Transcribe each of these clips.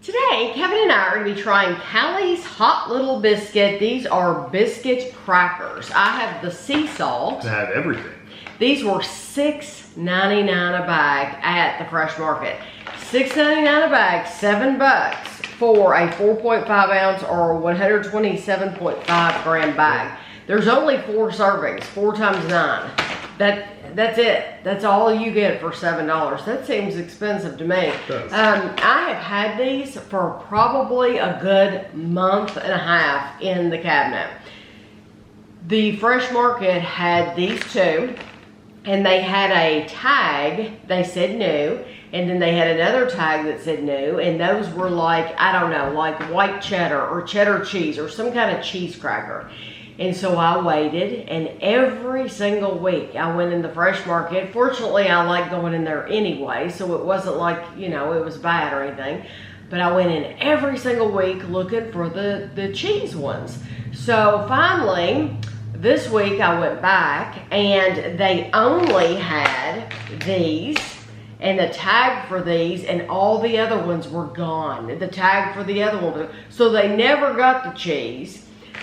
Today, Kevin and I are going to be trying Callie's Hot Little Biscuit. These are biscuit crackers. I have the sea salt. To have everything. These were $6.99 a bag at the Fresh Market. $6.99 a bag, $7 for a 4.5 ounce or 127.5 gram bag. There's only 4 servings, 4 times 9. That's it. That's all you get for $7. That seems expensive to me. It does. I have had these for probably a good month and a half in the cabinet. The Fresh Market had these two, and they had a tag, they said new, and then they had another tag that said new, and those were like, I don't know, like white cheddar or cheddar cheese or some kind of cheese cracker. And so I waited, and every single week I went in the Fresh Market. Fortunately, I like going in there anyway, so it wasn't like, you know, it was bad or anything. But I went in every single week looking for the cheese ones. So finally, this week I went back, and they only had these, and the tag for these, and all the other ones were gone. The tag for the other one. So they never got the cheese.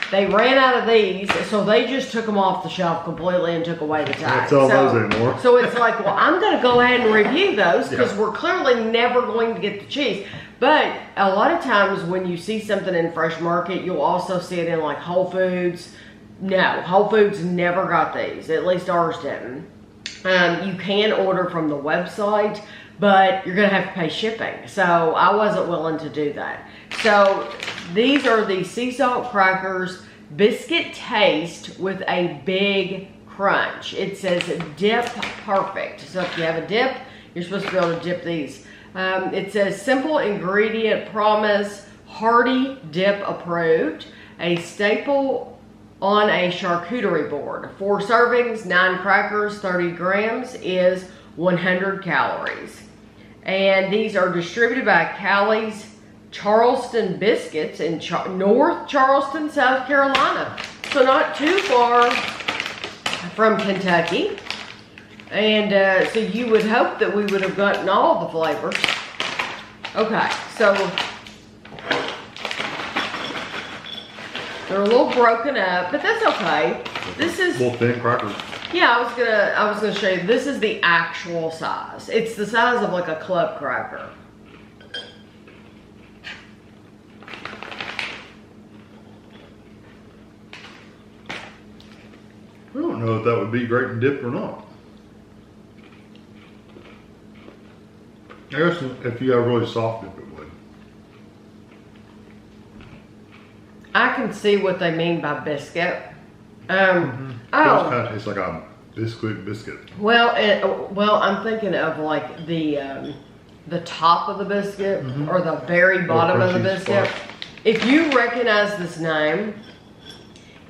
They ran out of these, so they just took them off the shelf completely and took away the tag. Don't sell those anymore. So it's like, well, I'm going to go ahead and review those because we're clearly never going to get the cheese. But a lot of times when you see something in Fresh Market, you'll also see it in like Whole Foods. No, Whole Foods never got these. At least ours didn't. You can order from the website, but you're going to have to pay shipping. So I wasn't willing to do that. So these are the sea salt crackers, biscuit taste with a big crunch. It says dip perfect. So if you have a dip, you're supposed to be able to dip these. It says simple ingredient promise, hearty dip approved, a staple on a charcuterie board. 4 servings, 9 crackers, 30 grams is 100 calories. And these are distributed by Callie's Charleston Biscuits in North Charleston, South Carolina. So not too far from Kentucky. And so you would hope that we would have gotten all the flavors. Okay, so they're a little broken up, but that's okay. This is little thin crackers. Yeah, I was gonna show you. This is the actual size. It's the size of like a club cracker. I don't know if that would be great in dip or not. I guess if you got really soft dip, it would. I can see what they mean by biscuit. It kind of tastes like a biscuit. Well, I'm thinking of like the top of the biscuit or the very bottom of the biscuit. Spot. If you recognize this name,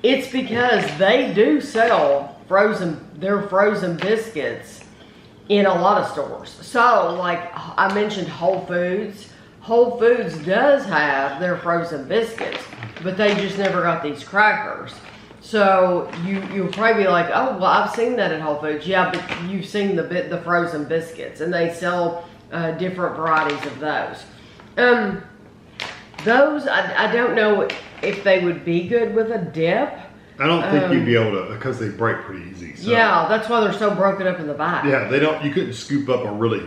it's because they do sell their frozen biscuits in a lot of stores. So, like I mentioned, Whole Foods. Whole Foods does have their frozen biscuits, but they just never got these crackers. So you'll probably be like, oh, well, I've seen that at Whole Foods. Yeah, but you've seen the frozen biscuits, and they sell different varieties of those. Those, I don't know if they would be good with a dip. I don't think you'd be able to, because they break pretty easy. So. Yeah, that's why they're so broken up in the back. Yeah, you couldn't scoop up a really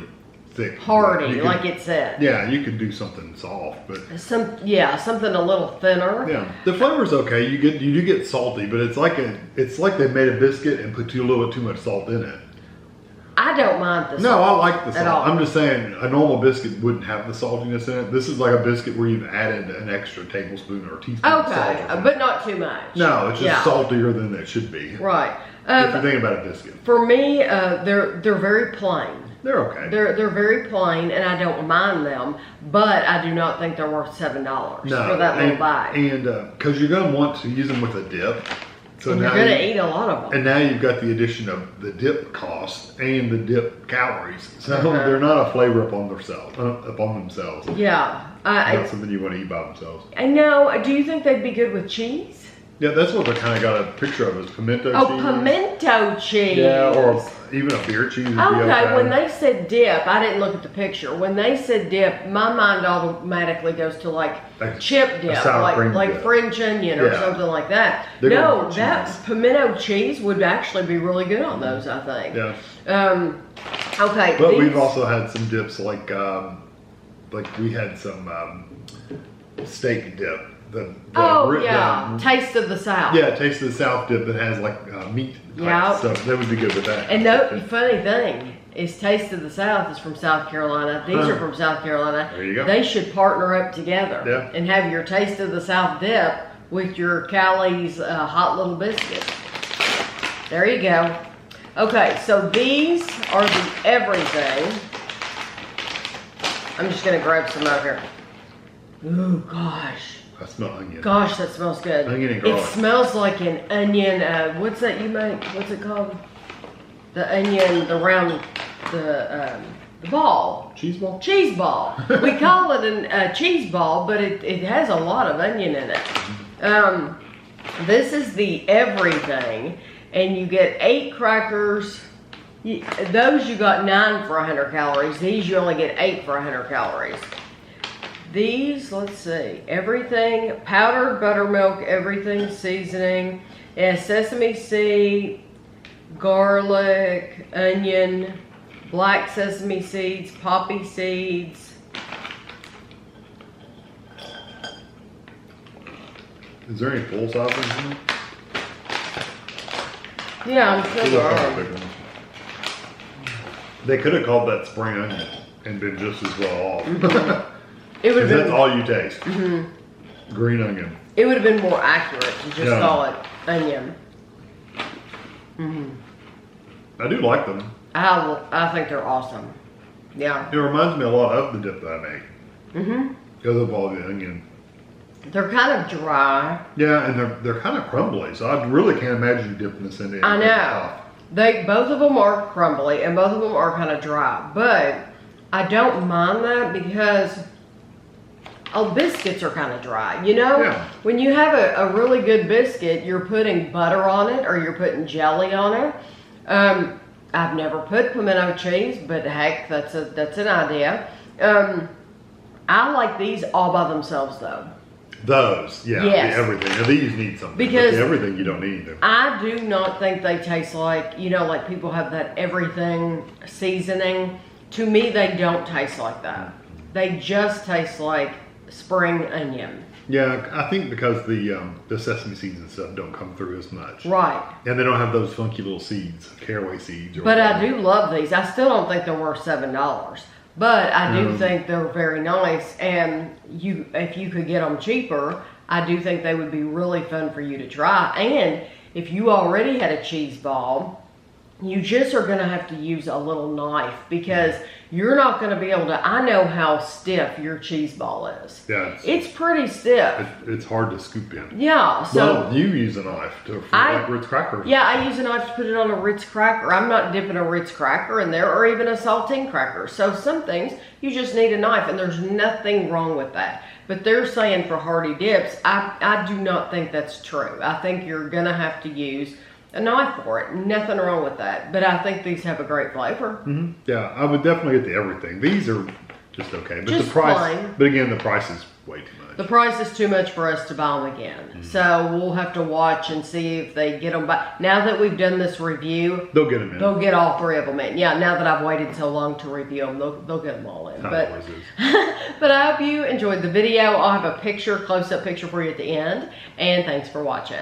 thick. Hearty, like it said. Yeah, you could do something soft, but. Something a little thinner. Yeah, the flavor's okay. You do get salty, but it's like they made a biscuit and put a little bit too much salt in it. I don't mind the salt. No, I like the salt. At all. I'm just saying a normal biscuit wouldn't have the saltiness in it. This is like a biscuit where you've added an extra tablespoon or teaspoon of salt. Okay, but not too much. No, it's just saltier than it should be. Right. If you're thinking about a biscuit. For me, they're very plain. They're okay. They're very plain, and I don't mind them, but I do not think they're worth $7 for that little bag. And because you're going to want to use them with a dip. So and you're going to eat a lot of them. And now you've got the addition of the dip cost and the dip calories. So they're not a flavor upon themselves. Yeah. Not something you want to eat by themselves. I know. Do you think they'd be good with cheese? Yeah, that's what I kind of got a picture of is pimento cheese. Oh, pimento cheese. Yeah, or even a beer cheese would be okay, when they said dip, I didn't look at the picture. When they said dip, my mind automatically goes to like chip dip, like dip. French onion or something like that. They're no, that pimento cheese would actually be really good on those, I think. Yeah. Okay. But we've also had some dips like we had some steak dip. Taste of the South. Yeah, Taste of the South dip that has like meat stuff. That would be good with that. And the funny thing is Taste of the South is from South Carolina. These are from South Carolina. There you go. They should partner up together and have your Taste of the South dip with your Callie's hot little biscuit. There you go. Okay, so these are the everything. I'm just going to grab some out here. Ooh, gosh. I smell onion. Gosh, that smells good. Onion and garlic. It smells like an onion. What's that you make? What's it called? The onion, the round, the ball. Cheese ball? Cheese ball. We call it a cheese ball, but it has a lot of onion in it. This is the everything. And you get 8 crackers. Those you got 9 for 100 calories. These you only get 8 for 100 calories. These, let's see, everything, powdered buttermilk, everything seasoning, sesame seed, garlic, onion, black sesame seeds, poppy seeds. Is there any full size ones in there? Yeah, I'm sure there are. Big ones. They could have called that spring onion and been just as well off. It would have been. That's all you taste. Green onion. It would have been more accurate to just call it onion. I do like them. I think they're awesome. Yeah. It reminds me a lot of the dip that I make. Because of all the onion. They're kind of dry. Yeah, and they're kind of crumbly. So I really can't imagine you dipping this in anything. I know. Both of them are crumbly and both of them are kind of dry. But I don't mind that because biscuits are kind of dry, you know? Yeah. When you have a really good biscuit, you're putting butter on it or you're putting jelly on it. I've never put pimento cheese, but heck, that's an idea. I like these all by themselves though. Those, yeah, yes. Everything. Now, these need something. Because everything you don't need them. I do not think they taste like, like people have that everything seasoning. To me, they don't taste like that. They just taste like spring onion. Yeah, I think because the sesame seeds and stuff don't come through as much. Right. And they don't have those funky little seeds, caraway seeds. But I do love these. I still don't think they're worth $7. But I do think they're very nice, and if you could get them cheaper, I do think they would be really fun for you to try. And if you already had a cheese ball, you just are going to have to use a little knife because you're not going to be able to. I know how stiff your cheese ball is. Yeah, it's pretty stiff. It's hard to scoop in. Yeah. So well, you use a knife for like Ritz crackers. Yeah, I use a knife to put it on a Ritz cracker. I'm not dipping a Ritz cracker in there or even a saltine cracker. So some things you just need a knife, and there's nothing wrong with that. But they're saying for hearty dips, I do not think that's true. I think you're going to have to use a knife for it. Nothing wrong with that. But I think these have a great flavor. Yeah, I would definitely get the everything. These are just okay. But just the price, plain. But again, the price is way too much. The price is too much for us to buy them again. So we'll have to watch and see if they get them back. Now that we've done this review, they'll get them in. They'll get all 3 of them in. Yeah, now that I've waited so long to review them, they'll get them all in. But I hope you enjoyed the video. I'll have a close-up picture for you at the end. And thanks for watching.